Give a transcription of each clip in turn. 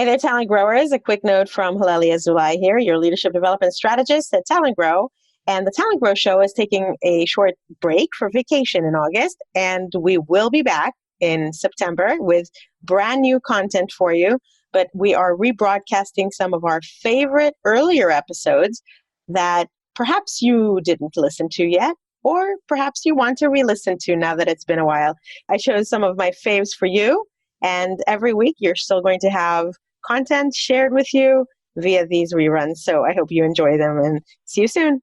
Hey there, Talent Growers. A quick note from Halelly Azulay here, your leadership development strategist at TalentGrow. And the TalentGrow Show is taking a short break for vacation in August, and we will be back in September with brand new content for you. But we are rebroadcasting some of our favorite earlier episodes that perhaps you didn't listen to yet, or perhaps you want to re-listen to now that it's been a while. I chose some of my faves for you, and every week you're still going to have content shared with you via these reruns. So I hope you enjoy them and see you soon.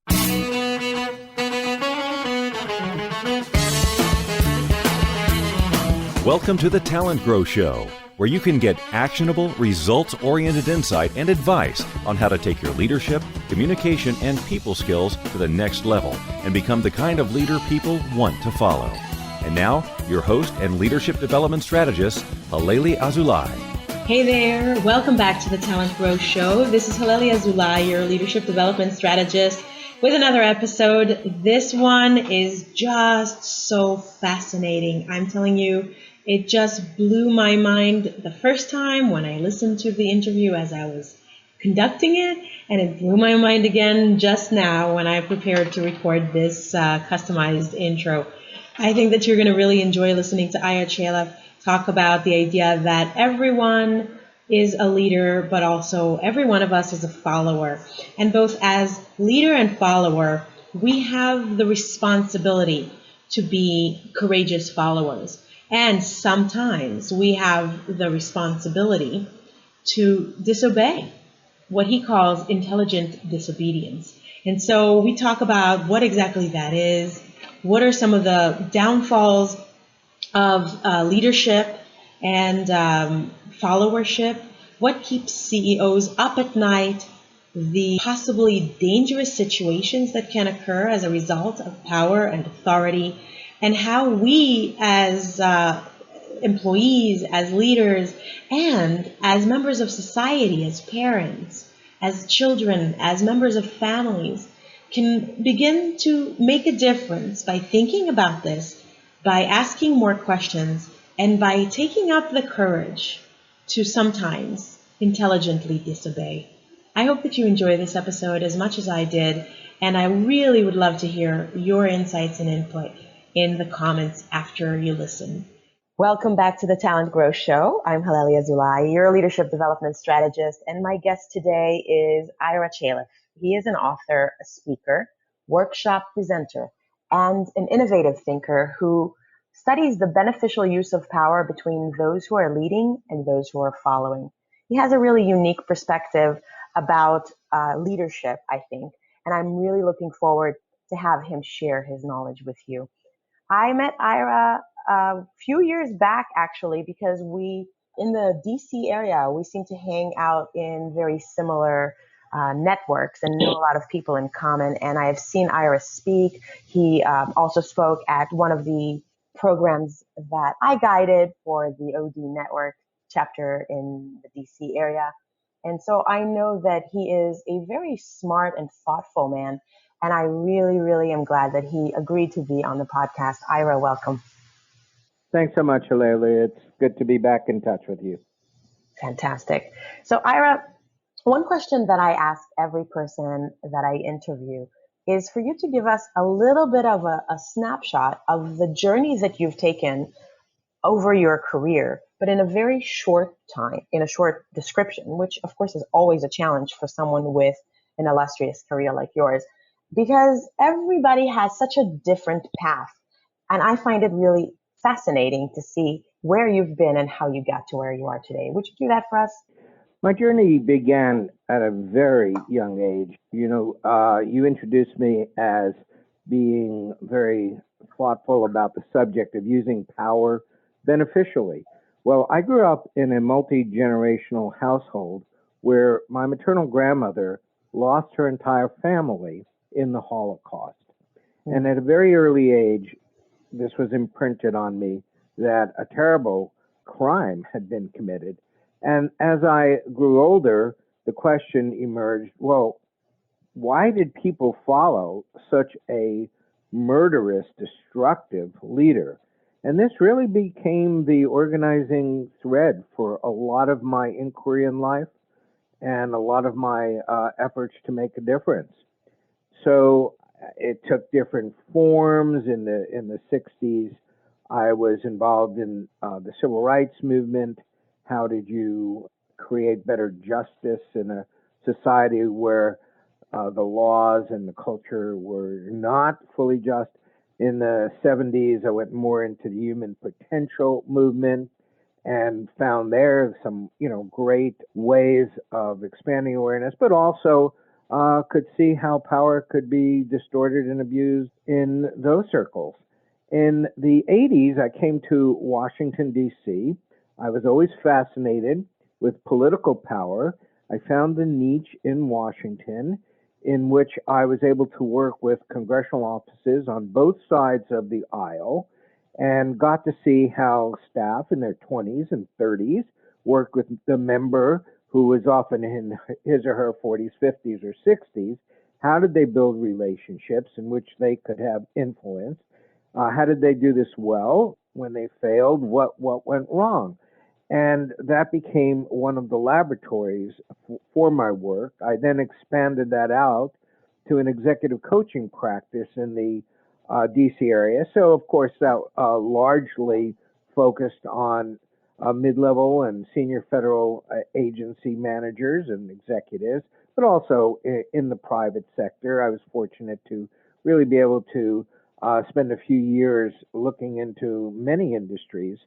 Welcome to the TalentGrow Show, where you can get actionable, results-oriented insight and advice on how to take your leadership, communication, and people skills to the next level and become the kind of leader people want to follow. And now, your host and leadership development strategist, Halelly Azulay. Hey there, welcome back to the TalentGrow Show. This is Halelly Azulay, your leadership development strategist, with another episode. This one is just so fascinating. I'm telling you, it just blew my mind the first time when I listened to the interview as I was conducting it, and it blew my mind again just now when I prepared to record this customized intro. I think that you're going to really enjoy listening to Ira Chaleff talk about the idea that everyone is a leader, but also every one of us is a follower. And both as leader and follower, we have the responsibility to be courageous followers. And sometimes we have the responsibility to disobey, what he calls intelligent disobedience. And so we talk about what exactly that is, what are some of the downfalls of leadership and followership, what keeps CEOs up at night, the possibly dangerous situations that can occur as a result of power and authority, and how we as employees, as leaders, and as members of society, as parents, as children, as members of families, can begin to make a difference by thinking about this, by asking more questions, and by taking up the courage to sometimes intelligently disobey. I hope that you enjoy this episode as much as I did, and I really would love to hear your insights and input in the comments after you listen. Welcome back to the TalentGrow Show. I'm Halelly Azulay, your leadership development strategist, and my guest today is Ira Chaleff. He is an author, a speaker, workshop presenter, and an innovative thinker who studies the beneficial use of power between those who are leading and those who are following. He has a really unique perspective about leadership, I think, and I'm really looking forward to have him share his knowledge with you. I met Ira a few years back, actually, because in the DC area, we seem to hang out in very similar networks and know a lot of people in common. And I have seen Ira speak. He also spoke at one of the programs that I guided for the OD network chapter in the DC area. And so I know that he is a very smart and thoughtful man. And I really, really am glad that he agreed to be on the podcast. Ira, welcome. Thanks so much, Halelly. It's good to be back in touch with you. Fantastic. So Ira, one question that I ask every person that I interview is for you to give us a little bit of a snapshot of the journey that you've taken over your career, but in a very short time, in a short description, which of course is always a challenge for someone with an illustrious career like yours, because everybody has such a different path. And I find it really fascinating to see where you've been and how you got to where you are today. Would you do that for us? My journey began at a very young age. You introduced me as being very thoughtful about the subject of using power beneficially. Well, I grew up in a multi-generational household where my maternal grandmother lost her entire family in the Holocaust. And at a very early age, this was imprinted on me that a terrible crime had been committed. And as I grew older, the question emerged, well, why did people follow such a murderous, destructive leader? And this really became the organizing thread for a lot of my inquiry in life and a lot of my efforts to make a difference. So it took different forms. In the 60s, I was involved in the civil rights movement. How did you create better justice in a society where the laws and the culture were not fully just? In the 70s, I went more into the human potential movement and found there some, great ways of expanding awareness, but also could see how power could be distorted and abused in those circles. In the 80s, I came to Washington, D.C. I was always fascinated with political power. I found the niche in Washington in which I was able to work with congressional offices on both sides of the aisle and got to see how staff in their 20s and 30s worked with the member who was often in his or her 40s, 50s, or 60s. How did they build relationships in which they could have influence? How did they do this well? When they failed, what went wrong? And that became one of the laboratories for my work. I then expanded that out to an executive coaching practice in the DC area. So, of course, that largely focused on mid-level and senior federal agency managers and executives, but also in the private sector. I was fortunate to really be able to spend a few years looking into many industries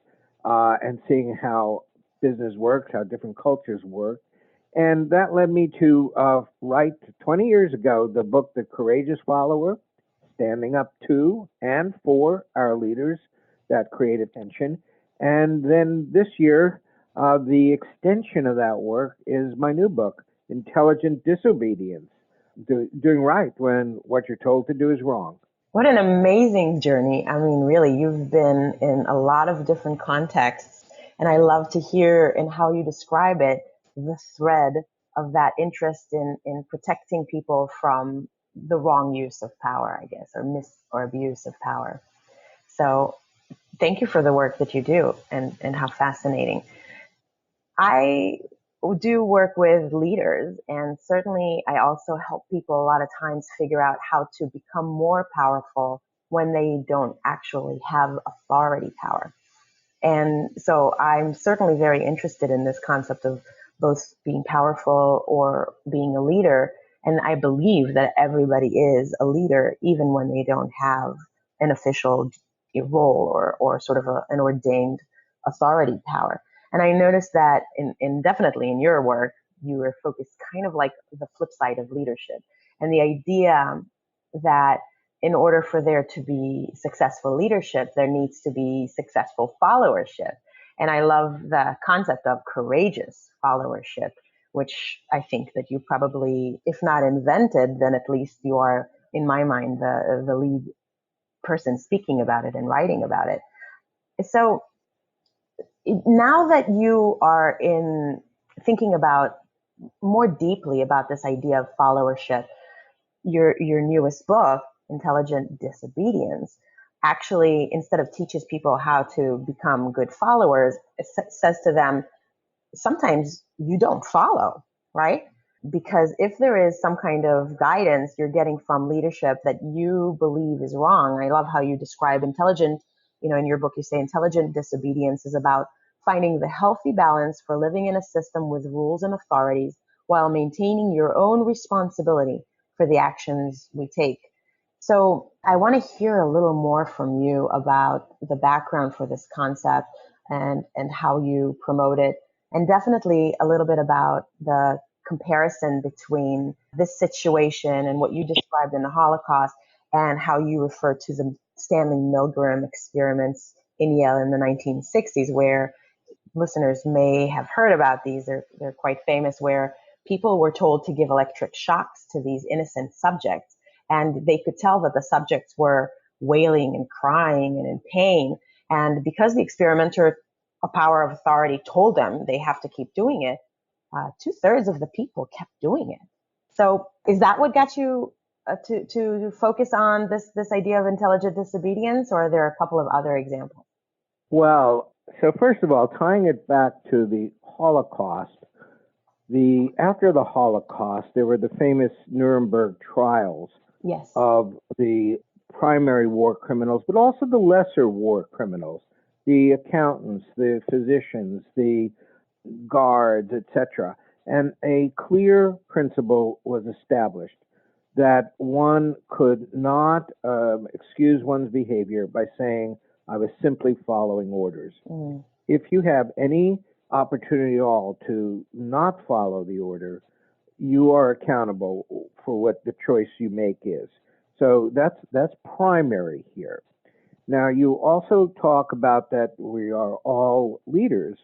and seeing how business works, how different cultures work. And that led me to write 20 years ago the book, The Courageous Follower, Standing Up to and for Our Leaders That Create Attention. And then this year, the extension of that work is my new book, Intelligent Disobedience, doing right when what you're told to do is wrong. What an amazing journey. I mean, really, you've been in a lot of different contexts, and I love to hear in how you describe it, the thread of that interest in protecting people from the wrong use of power, I guess, or abuse of power. So thank you for the work that you do and how fascinating. I do work with leaders, and certainly I also help people a lot of times figure out how to become more powerful when they don't actually have authority power. And so I'm certainly very interested in this concept of both being powerful or being a leader. And I believe that everybody is a leader, even when they don't have an official role or sort of an ordained authority power. And I noticed that definitely in your work, you were focused kind of like the flip side of leadership. And the idea that in order for there to be successful leadership, there needs to be successful followership. And I love the concept of courageous followership, which I think that you probably, if not invented, then at least you are, in my mind, the lead person speaking about it and writing about it. So now that you are thinking about more deeply about this idea of followership, your newest book, Intelligent Disobedience, actually, instead of teaches people how to become good followers, it says to them, sometimes you don't follow, right? Because if there is some kind of guidance you're getting from leadership that you believe is wrong, I love how you describe intelligent, in your book, you say intelligent disobedience is about finding the healthy balance for living in a system with rules and authorities while maintaining your own responsibility for the actions we take. So I want to hear a little more from you about the background for this concept and how you promote it, and definitely a little bit about the comparison between this situation and what you described in the Holocaust and how you refer to the Stanley Milgram experiments in Yale in the 1960s, where listeners may have heard about these. They're quite famous, where people were told to give electric shocks to these innocent subjects, and they could tell that the subjects were wailing and crying and in pain. And because the experimenter, a power of authority, told them they have to keep doing it, 2/3 of the people kept doing it. So is that what got you to focus on this idea of intelligent disobedience, or are there a couple of other examples? Well, so first of all, tying it back to the Holocaust, after the Holocaust, there were the famous Nuremberg trials Yes. of the primary war criminals, but also the lesser war criminals, the accountants, the physicians, the guards, etc. And a clear principle was established that one could not excuse one's behavior by saying, I was simply following orders. Mm. If you have any opportunity at all to not follow the order, you are accountable for what the choice you make is. So that's primary here. Now, you also talk about that we are all leaders,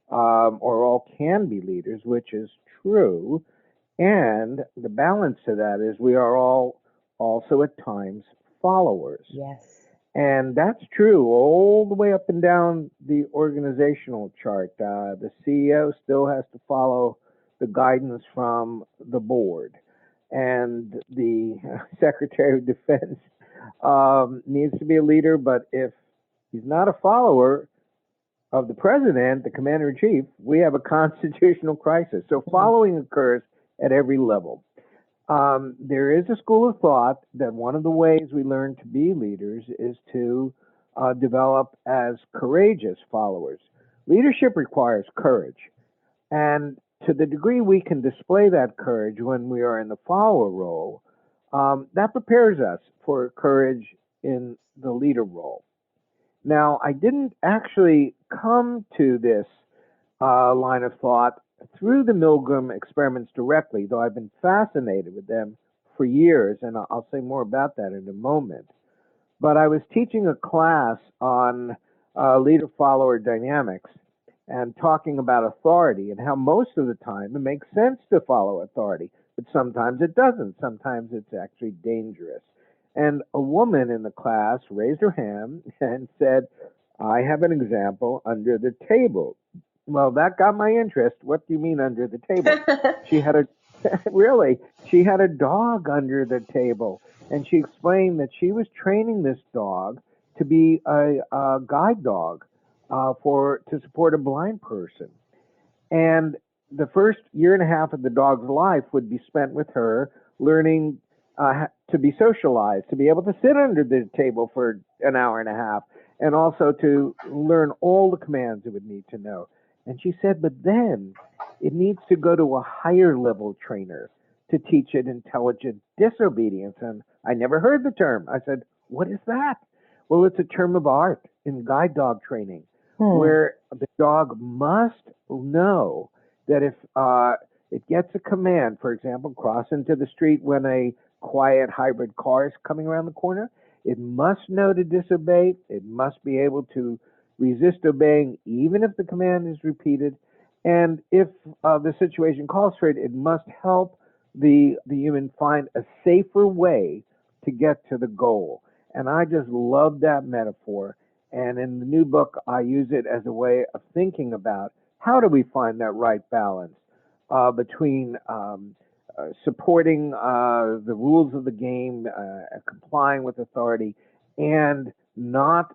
or all can be leaders, which is true. And the balance to that is we are all also at times followers. Yes. And that's true all the way up and down the organizational chart. The CEO still has to follow the guidance from the board. And the Secretary of Defense needs to be a leader, but if he's not a follower of the president, the commander in chief, we have a constitutional crisis. So following occurs at every level. There is a school of thought that one of the ways we learn to be leaders is to develop as courageous followers. Leadership requires courage. And to the degree we can display that courage when we are in the follower role, that prepares us for courage in the leader role. Now, I didn't actually come to this line of thought through the Milgram experiments directly, though I've been fascinated with them for years, and I'll say more about that in a moment. But I was teaching a class on leader-follower dynamics and talking about authority and how most of the time it makes sense to follow authority, but sometimes it doesn't. Sometimes it's actually dangerous. And a woman in the class raised her hand and said, I have an example under the table. Well, that got my interest. What do you mean under the table? She had she had a dog under the table. And she explained that she was training this dog to be a guide dog to support a blind person. And the first year and a half of the dog's life would be spent with her learning to be socialized, to be able to sit under the table for an hour and a half, and also to learn all the commands it would need to know. And she said, but then it needs to go to a higher level trainer to teach it intelligent disobedience. And I never heard the term. I said, what is that? Well, it's a term of art in guide dog training, where the dog must know that if it gets a command, for example, cross into the street when a quiet hybrid car is coming around the corner, it must know to disobey. It must be able to resist obeying even if the command is repeated. And if the situation calls for it, it must help the human find a safer way to get to the goal. And I just love that metaphor. And in the new book, I use it as a way of thinking about how do we find that right balance between supporting the rules of the game, complying with authority, and not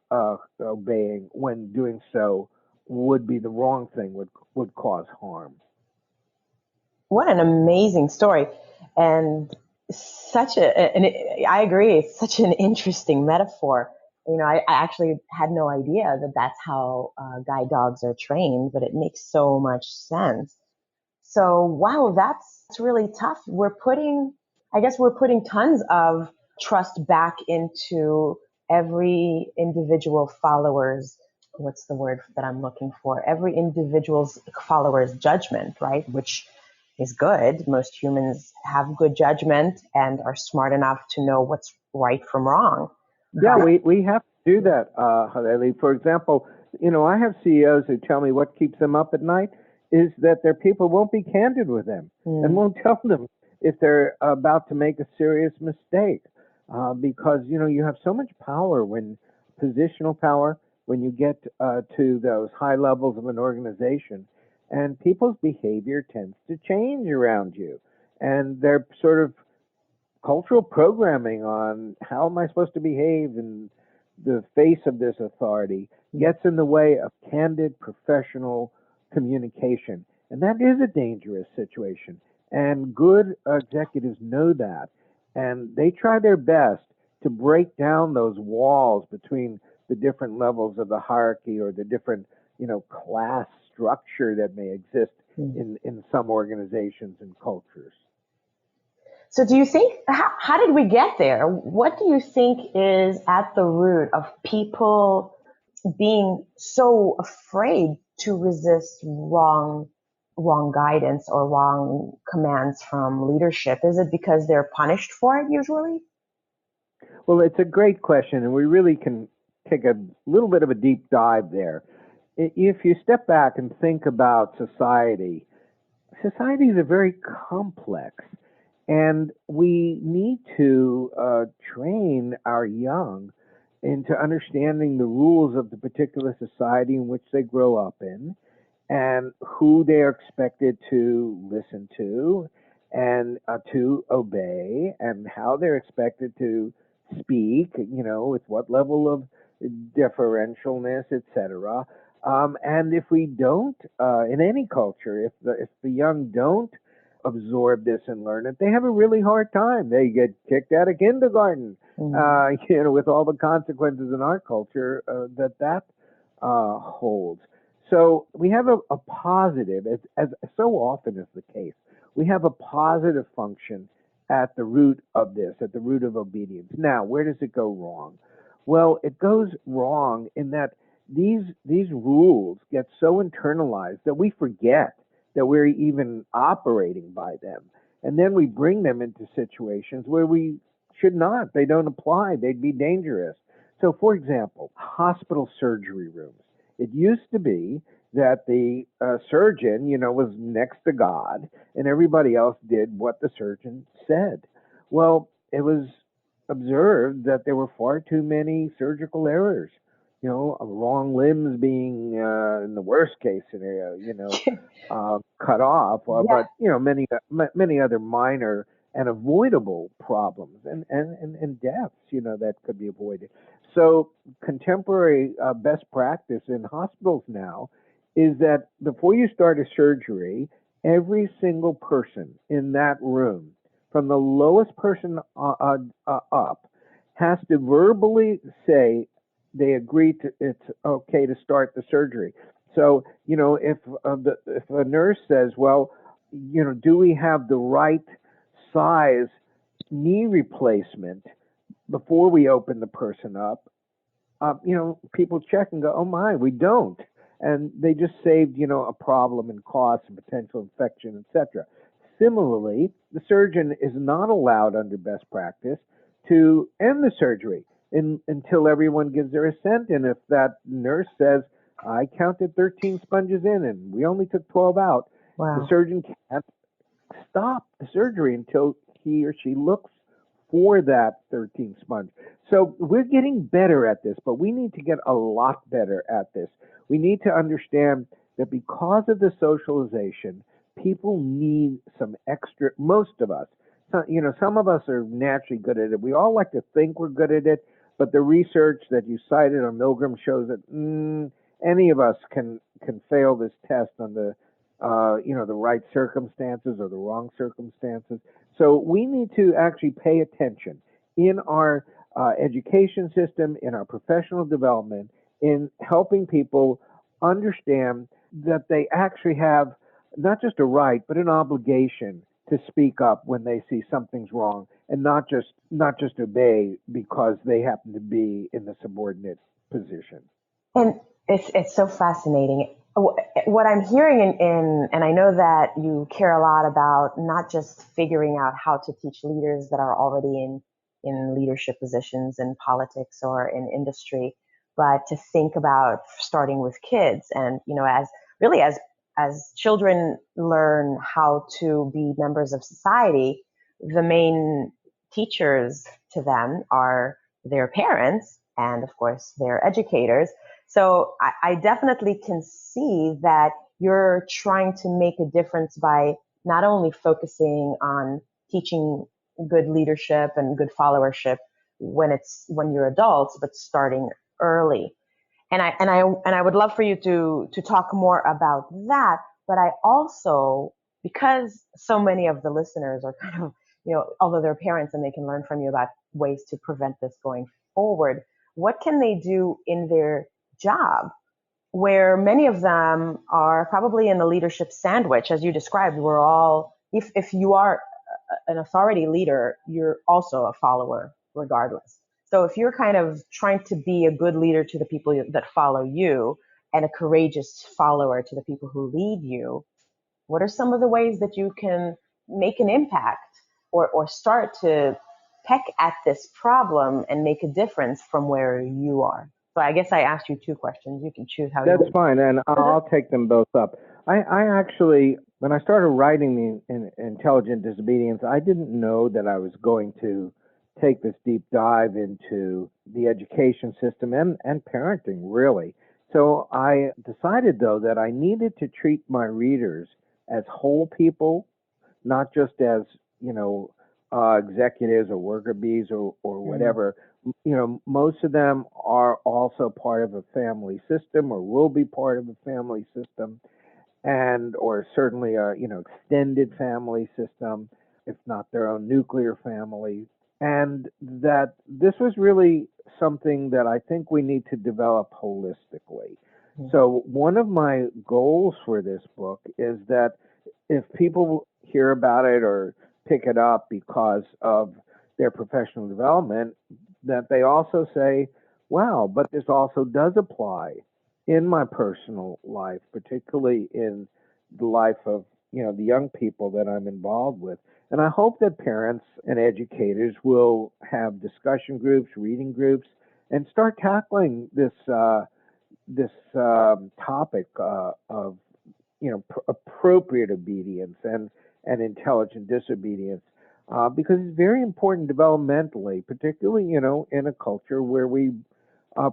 obeying when doing so would be the wrong thing, would cause harm. What an amazing story. And I agree, it's such an interesting metaphor. You know, I actually had no idea that that's how guide dogs are trained, but it makes so much sense. So, wow, that's really tough. I guess we're putting tons of trust back into every individual follower's, what's the word that I'm looking for? Every individual's follower's judgment, right? Which is good. Most humans have good judgment and are smart enough to know what's right from wrong. Yeah, we have to do that, Halelly. For example, you know, I have CEOs who tell me what keeps them up at night is that their people won't be candid with them and won't tell them if they're about to make a serious mistake. Because, you know, you have so much power positional power, when you get to those high levels of an organization, and people's behavior tends to change around you. And they're sort of cultural programming on how am I supposed to behave and the face of this authority gets in the way of candid professional communication. And that is a dangerous situation. And good executives know that. And they try their best to break down those walls between the different levels of the hierarchy or the different, class structure that may exist in some organizations and cultures. So do you think, how did we get there? What do you think is at the root of people being so afraid to resist wrong guidance or wrong commands from leadership? Is it because they're punished for it usually? Well, it's a great question, and we really can take a little bit of a deep dive there. If you step back and think about society is a very complex, and we need to train our young into understanding the rules of the particular society in which they grow up in, and who they are expected to listen to and to obey, and how they're expected to speak, with what level of deferentialness, etc. And if we don't, in any culture, if the young don't absorb this and learn it, they have a really hard time. They get kicked out of kindergarten, with all the consequences in our culture that holds. So we have a positive, as so often is the case, we have a positive function at the root of this, at the root of obedience. Now, where does it go wrong? Well, it goes wrong in that these rules get so internalized that we forget that we're even operating by them. And then we bring them into situations where we should not. They don't apply. They'd be dangerous. So, for example, hospital surgery rooms. It used to be that the surgeon, was next to God, and everybody else did what the surgeon said. Well, it was observed that there were far too many surgical errors. Wrong limbs being, in the worst case scenario, cut off, but many other minor and avoidable problems and deaths, that could be avoided. So contemporary best practice in hospitals now is that before you start a surgery, every single person in that room, from the lowest person up, has to verbally say they agree to it's okay to start the surgery. So, if a nurse says, well, do we have the right size knee replacement before we open the person up? People check and go, oh my, we don't. And they just saved, a problem and cost and potential infection, etc. Similarly, the surgeon is not allowed under best practice to end the surgery until everyone gives their assent. And if that nurse says, I counted 13 sponges in and we only took 12 out, the surgeon can't stop the surgery until he or she looks for that 13 sponge. So we're getting better at this, but we need to get a lot better at this. We need to understand that because of the socialization, people need some extra, most of us, some of us are naturally good at it. We all like to think we're good at it, but the research that you cited on Milgram shows that any of us can fail this test on the right circumstances or the wrong circumstances. So we need to actually pay attention in our education system, in our professional development, in helping people understand that they actually have not just a right, but an obligation to speak up when they see something's wrong, and not just obey because they happen to be in the subordinate position. And it's so fascinating. What I'm hearing and I know that you care a lot about not just figuring out how to teach leaders that are already in leadership positions in politics or in industry, but to think about starting with kids. And, as children learn how to be members of society, the main teachers to them are their parents and, of course, their educators. So I definitely can see that you're trying to make a difference by not only focusing on teaching good leadership and good followership, when you're adults, but starting early. And I would love for you to talk more about that. But I also, because so many of the listeners are kind of, although they're parents and they can learn from you about ways to prevent this going forward, what can they do in their job, where many of them are probably in the leadership sandwich, as you described? We're all, if you are an authority leader, you're also a follower regardless. So if you're kind of trying to be a good leader to the people that follow you and a courageous follower to the people who lead you, what are some of the ways that you can make an impact or start to peck at this problem and make a difference from where you are? So I guess I asked you two questions. You can choose how That's fine, and I'll take them both up. I actually, when I started writing the Intelligent Disobedience, I didn't know that I was going to take this deep dive into the education system and parenting, really. So I decided, though, that I needed to treat my readers as whole people, not just as, executives or worker bees or whatever. Most of them are also part of a family system or will be part of a family system, and or certainly a extended family system, if not their own nuclear family. And that this was really something that I think we need to develop holistically. So one of my goals for this book is that if people hear about it or pick it up because of their professional development, that they also say, wow, but this also does apply in my personal life, particularly in the life of, the young people that I'm involved with. And I hope that parents and educators will have discussion groups, reading groups, and start tackling this topic of appropriate obedience and intelligent disobedience, because it's very important developmentally, particularly in a culture where we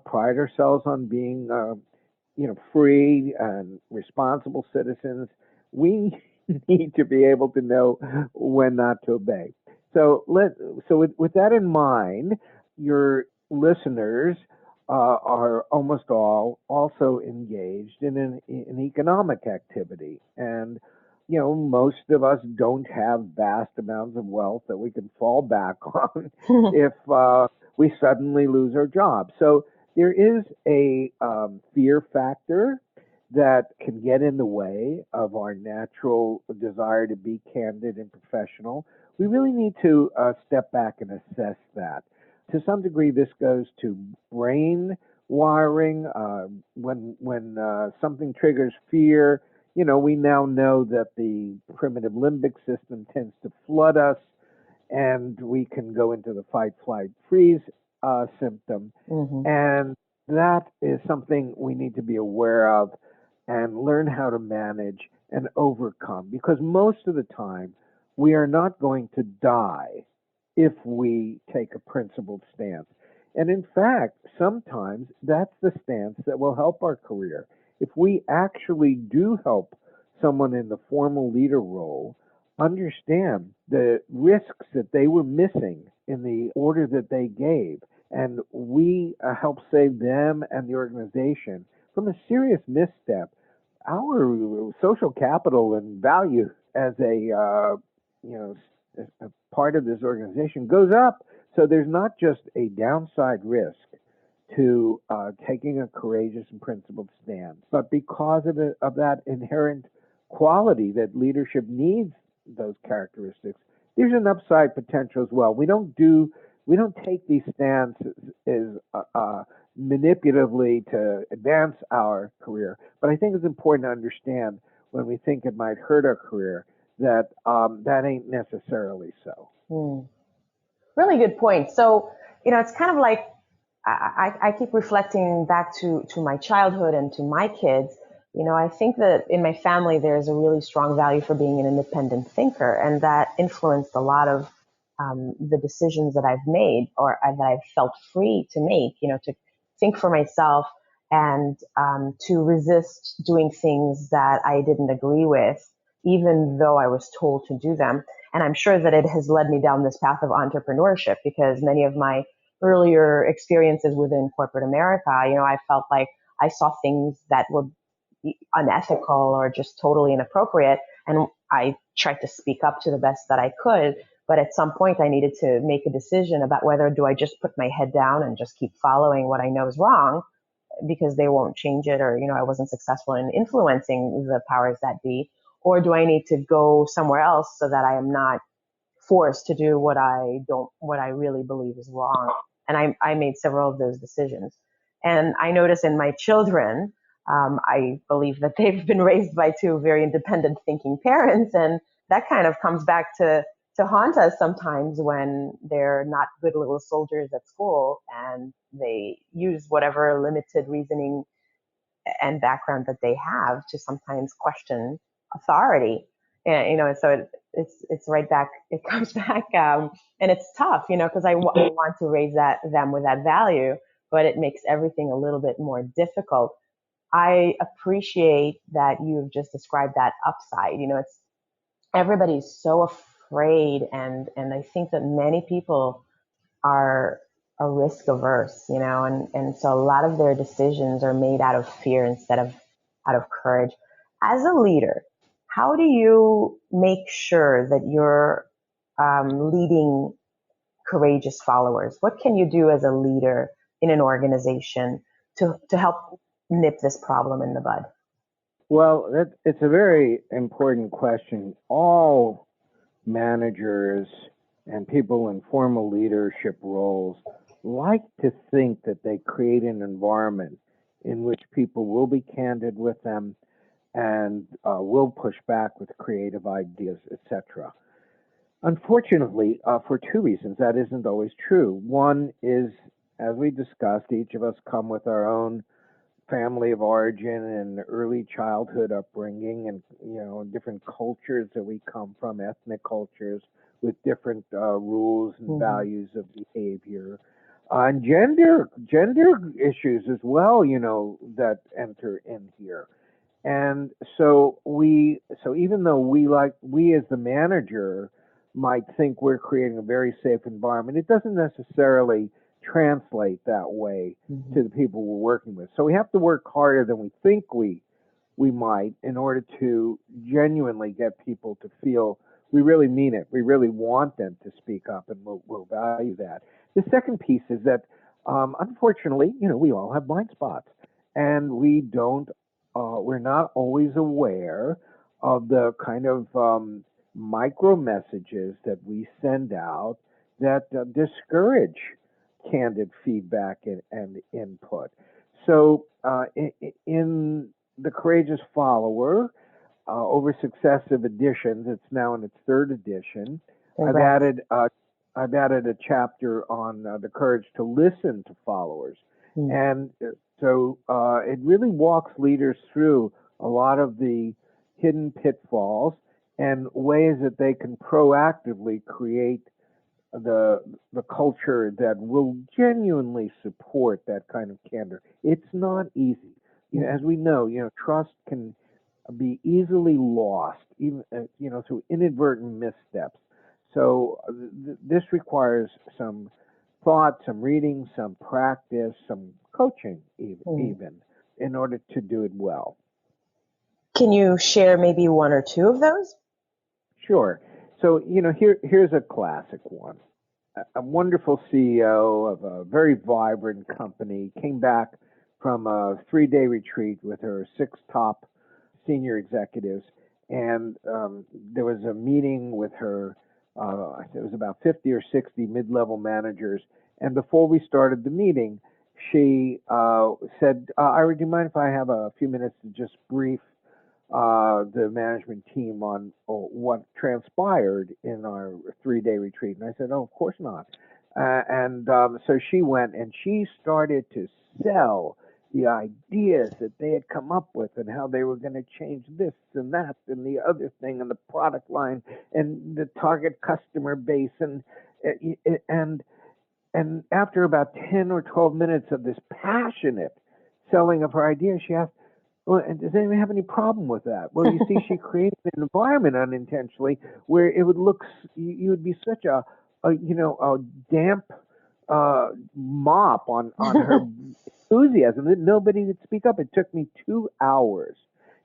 pride ourselves on being free and responsible citizens. We need to be able to know when not to obey. So with that in mind, your listeners are almost all also engaged in an economic activity. And, most of us don't have vast amounts of wealth that we can fall back on if we suddenly lose our job. So there is a fear factor that can get in the way of our natural desire to be candid and professional. We really need to step back and assess that. To some degree, this goes to brain wiring. When something triggers fear, we now know that the primitive limbic system tends to flood us, and we can go into the fight, flight, freeze symptom. And that is something we need to be aware of and learn how to manage and overcome, because most of the time we are not going to die if we take a principled stance. And in fact, sometimes that's the stance that will help our career. If we actually do help someone in the formal leader role understand the risks that they were missing in the order that they gave, and we help save them and the organization from a serious misstep, our social capital and value as a part of this organization goes up. So there's not just a downside risk to taking a courageous and principled stand, but because of that inherent quality that leadership needs, those characteristics, there's an upside potential as well. We don't take these stands as manipulatively to advance our career, but I think it's important to understand when we think it might hurt our career that that ain't necessarily so. Really good point. So, it's kind of like I keep reflecting back to my childhood and to my kids. I think that in my family, there's a really strong value for being an independent thinker, and that influenced a lot of the decisions that I've made or that I've felt free to make, to think for myself and to resist doing things that I didn't agree with, even though I was told to do them. And I'm sure that it has led me down this path of entrepreneurship, because many of my earlier experiences within corporate America, I felt like I saw things that were unethical or just totally inappropriate. And I tried to speak up to the best that I could. But at some point I needed to make a decision about whether do I just put my head down and just keep following what I know is wrong because they won't change it, or, I wasn't successful in influencing the powers that be, or do I need to go somewhere else so that I am not forced to do what I really believe is wrong. And I made several of those decisions. And I notice in my children, I believe that they've been raised by two very independent thinking parents. And that kind of comes back to haunt us sometimes when they're not good little soldiers at school and they use whatever limited reasoning and background that they have to sometimes question authority. And so it's right back. It comes back, and it's tough, because I want to raise them with that value, but it makes everything a little bit more difficult. I appreciate that you've just described that upside. It's everybody's so afraid, and I think that many people are risk averse, and so a lot of their decisions are made out of fear instead of out of courage. As a leader, how do you make sure that you're leading courageous followers? What can you do as a leader in an organization to help nip this problem in the bud? Well, it's a very important question. All managers and people in formal leadership roles like to think that they create an environment in which people will be candid with them and will push back with creative ideas, etc. Unfortunately, for two reasons, that isn't always true. One is, as we discussed, each of us come with our own family of origin and early childhood upbringing, and different cultures that we come from, ethnic cultures with different rules and values of behavior, and gender issues as well, that enter in here. And so even though we as the manager might think we're creating a very safe environment, it doesn't necessarily translate that way to the people we're working with. So we have to work harder than we think we might in order to genuinely get people to feel we really mean it. We really want them to speak up, and we'll value that. The second piece is that, unfortunately, we all have blind spots, and we're not always aware of the kind of micro messages that we send out that discourage candid feedback and input. So in The Courageous Follower, over successive editions, it's now in its third edition, I've added a chapter on the courage to listen to followers. And so it really walks leaders through a lot of the hidden pitfalls and ways that they can proactively create the culture that will genuinely support that kind of candor. It's not easy. As we know, trust can be easily lost, even through inadvertent missteps. So this requires some thought, some reading, some practice, some coaching, even in order to do it well. Can you share maybe one or two of those? Sure. So here's a classic one. A wonderful CEO of a very vibrant company came back from a 3-day retreat with her 6 top senior executives, and there was a meeting with her. It was about 50 or 60 mid-level managers, and before we started the meeting, she said, "Ira, do you mind if I have a few minutes to just brief the management team on what transpired in our 3-day retreat?" And I said, "Oh, of course not." So she went and she started to sell the ideas that they had come up with and how they were going to change this and that and the other thing and the product line and the target customer base. And after about 10 or 12 minutes of this passionate selling of her ideas, she asked, "Well, does anyone have any problem with that?" Well, you see, she created an environment unintentionally where it would look, you would be such a damp mop on her enthusiasm that nobody would speak up. It took me 2 hours,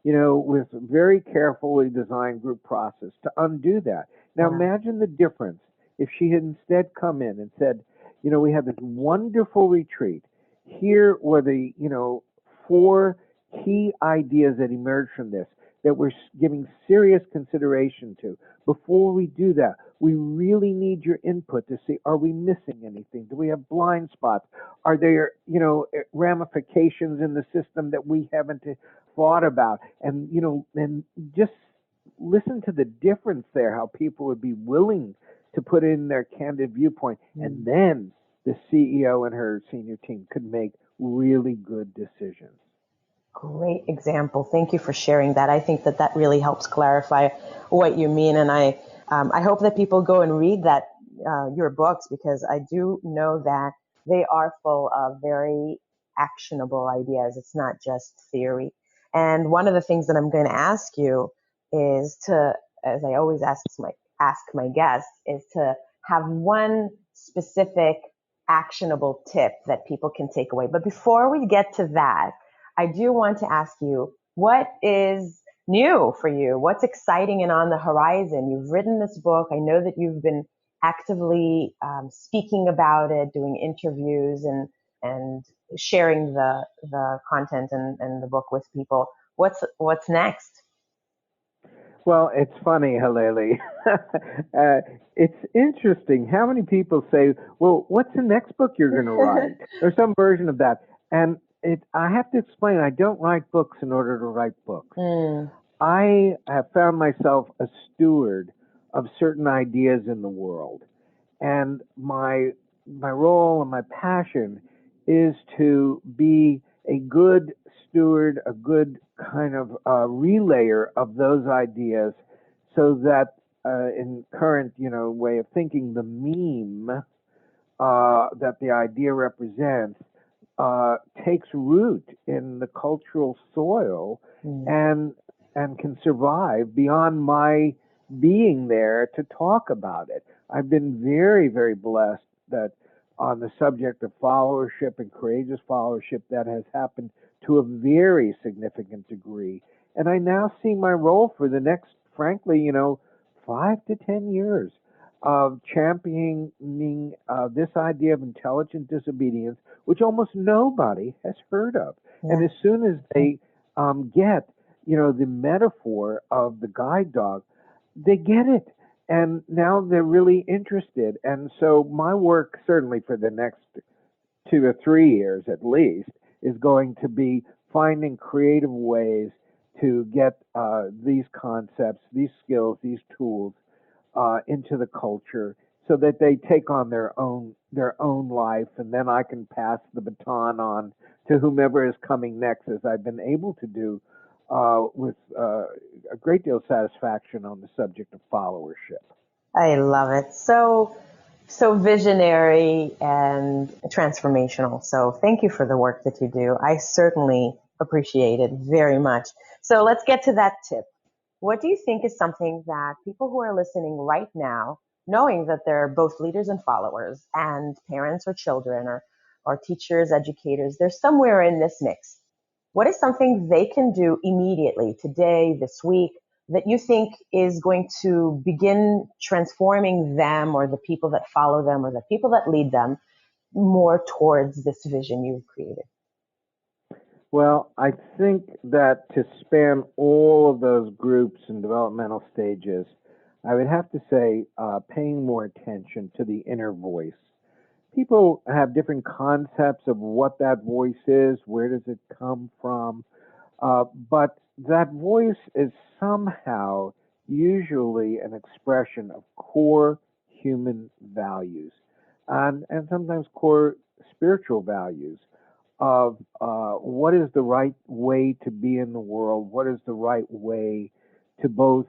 with a very carefully designed group process to undo that. Now Wow. imagine the difference if she had instead come in and said, we had this wonderful retreat. Here were the, 4 key ideas that emerged from this that we're giving serious consideration to. Before we do that, we really need your input to see, are we missing anything? Do we have blind spots? Are there, ramifications in the system that we haven't thought about? And, and just listen to the difference there, how people would be willing to put in their candid viewpoint. And then the CEO and her senior team could make really good decisions. Great example. Thank you for sharing that. I think that really helps clarify what you mean. And I hope that people go and read your books, because I do know that they are full of very actionable ideas. It's not just theory. And one of the things that I'm going to ask you is to, as I always ask my guests, is to have one specific actionable tip that people can take away. But before we get to that, I do want to ask you, what is new for you? What's exciting and on the horizon? You've written this book. I know that you've been actively speaking about it, doing interviews and sharing the content and the book with people. What's next? Well, it's funny, Halelly. It's interesting how many people say, well, what's the next book you're going to write? Or some version of that. And I have to explain, I don't write books in order to write books. I have found myself a steward of certain ideas in the world. And my role and my passion is to be a good steward, a good kind of relayer of those ideas, so that in current, way of thinking, the meme that the idea represents takes root in the cultural soil and can survive beyond my being there to talk about it. I've been very, very blessed that on the subject of followership and courageous followership, that has happened to a very significant degree. And I now see my role for the next, frankly, 5 to 10 years of championing this idea of intelligent disobedience, which almost nobody has heard of. Yeah. And as soon as they get, the metaphor of the guide dog, they get it. And now they're really interested. And so my work, certainly for the next 2 or 3 years at least, is going to be finding creative ways to get these concepts, these skills, these tools into the culture, so that they take on their own life, and then I can pass the baton on to whomever is coming next, as I've been able to do with a great deal of satisfaction on the subject of followership. I love it. So visionary and transformational. So thank you for the work that you do. I certainly appreciate it very much. So let's get to that tip. What do you think is something that people who are listening right now, knowing that they're both leaders and followers, and parents or children or teachers, educators, they're somewhere in this mix. What is something they can do immediately, today, this week, that you think is going to begin transforming them or the people that follow them or the people that lead them more towards this vision you've created? Well, I think that to span all of those groups and developmental stages, I would have to say paying more attention to the inner voice. People have different concepts of what that voice is, where does it come from, but that voice is somehow usually an expression of core human values and sometimes core spiritual values of what is the right way to be in the world, what is the right way to both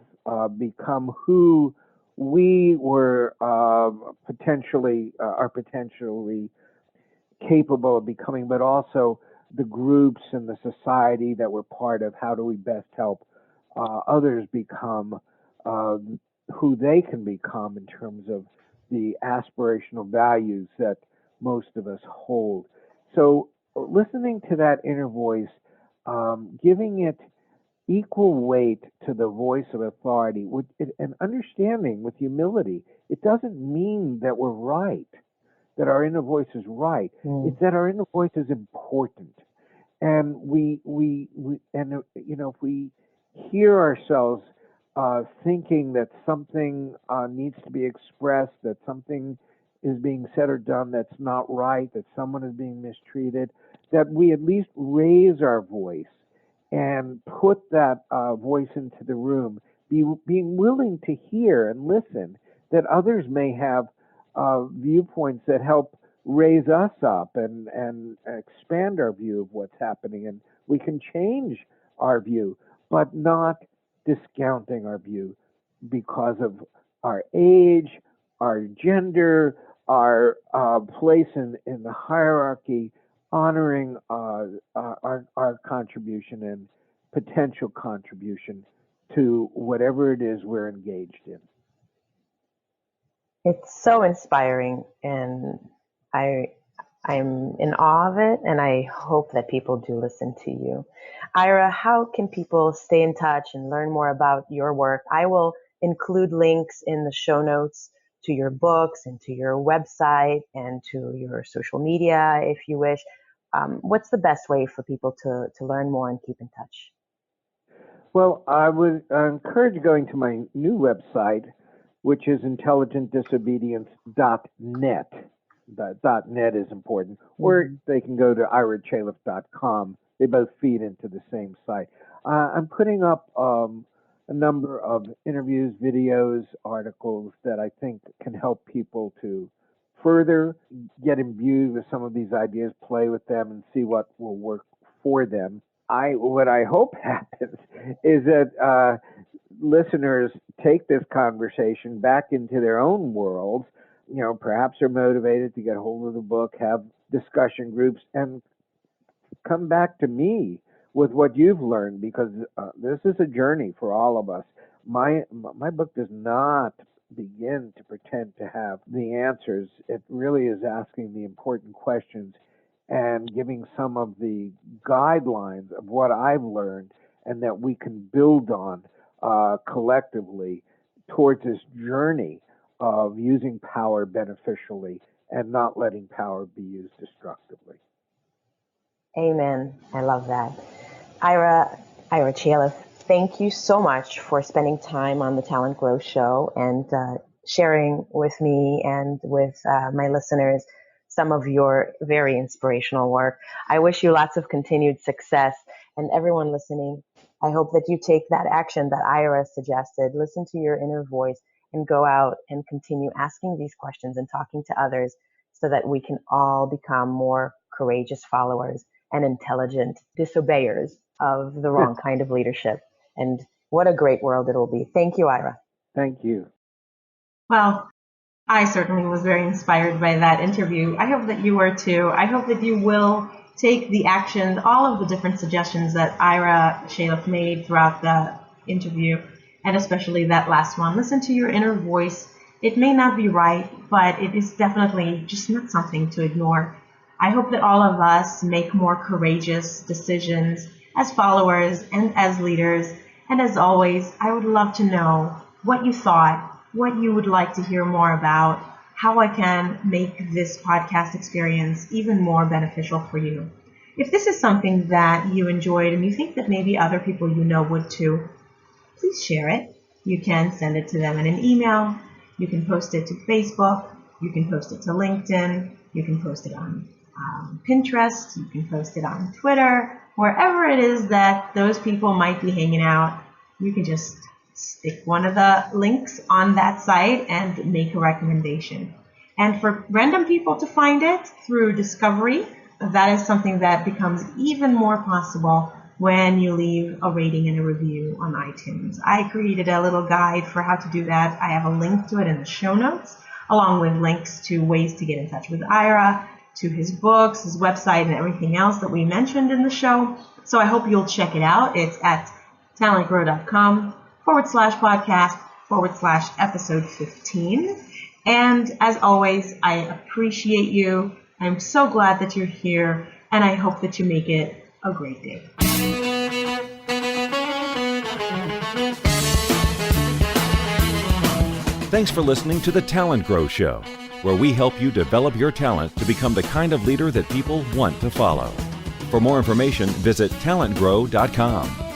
become who we were potentially capable of becoming, but also the groups and the society that we're part of. How do we best help others become who they can become in terms of the aspirational values that most of us hold. So listening to that inner voice, giving it equal weight to the voice of authority and understanding with humility, it doesn't mean that we're right, that our inner voice is right. It's that our inner voice is important. And if we hear ourselves thinking that something needs to be expressed, that something is being said or done that's not right, that someone is being mistreated, that we at least raise our voice and put that voice into the room, being willing to hear and listen, that others may have viewpoints that help raise us up and expand our view of what's happening. And we can change our view, but not discounting our view because of our age, our gender, our place in the hierarchy, honoring our contribution and potential contribution to whatever it is we're engaged in. It's so inspiring, and I'm in awe of it, and I hope that people do listen to you. Ira, how can people stay in touch and learn more about your work? I will include links in the show notes to your books and to your website and to your social media if you wish. What's the best way for people to learn more and keep in touch? Well, I would encourage going to my new website, which is intelligentdisobedience.net. The .net is important. Or they can go to irachaleff.com. They both feed into the same site. I'm putting up a number of interviews, videos, articles that I think can help people to further get imbued with some of these ideas, play with them, and see what will work for them. What I hope happens is that listeners take this conversation back into their own worlds. Perhaps they're motivated to get hold of the book, have discussion groups, and come back to me with what you've learned, because this is a journey for all of us. My book does not begin to pretend to have the answers. It really is asking the important questions and giving some of the guidelines of what I've learned and that we can build on collectively towards this journey of using power beneficially and not letting power be used destructively. Amen. I love that. Ira Chaleff, thank you so much for spending time on the TalentGrow Show and sharing with me and with my listeners some of your very inspirational work. I wish you lots of continued success. And everyone listening, I hope that you take that action that Ira suggested. Listen to your inner voice and go out and continue asking these questions and talking to others so that we can all become more courageous followers and intelligent disobeyers of the wrong kind of leadership. And what a great world it will be. Thank you, Ira. Thank you. Well, I certainly was very inspired by that interview. I hope that you were too. I hope that you will take the action, all of the different suggestions that Ira Chaleff made throughout the interview, and especially that last one. Listen to your inner voice. It may not be right, but it is definitely just not something to ignore. I hope that all of us make more courageous decisions as followers and as leaders. And as always, I would love to know what you thought, what you would like to hear more about, how I can make this podcast experience even more beneficial for you. If this is something that you enjoyed and you think that maybe other people you know would too, please share it. You can send it to them in an email. You can post it to Facebook. You can post it to LinkedIn. You can post it on Pinterest. You can post it on Twitter. Wherever it is that those people might be hanging out, you can just stick one of the links on that site and make a recommendation. And for random people to find it through discovery, that is something that becomes even more possible when you leave a rating and a review on iTunes. I created a little guide for how to do that. I have a link to it in the show notes, along with links to ways to get in touch with Ira, to his books, his website, and everything else that we mentioned in the show. So I hope you'll check it out. It's at talentgrow.com/podcast/episode 15. And as always, I appreciate you. I'm so glad that you're here, and I hope that you make it a great day. Thanks for listening to the TalentGrow Show, where we help you develop your talent to become the kind of leader that people want to follow. For more information, visit talentgrow.com.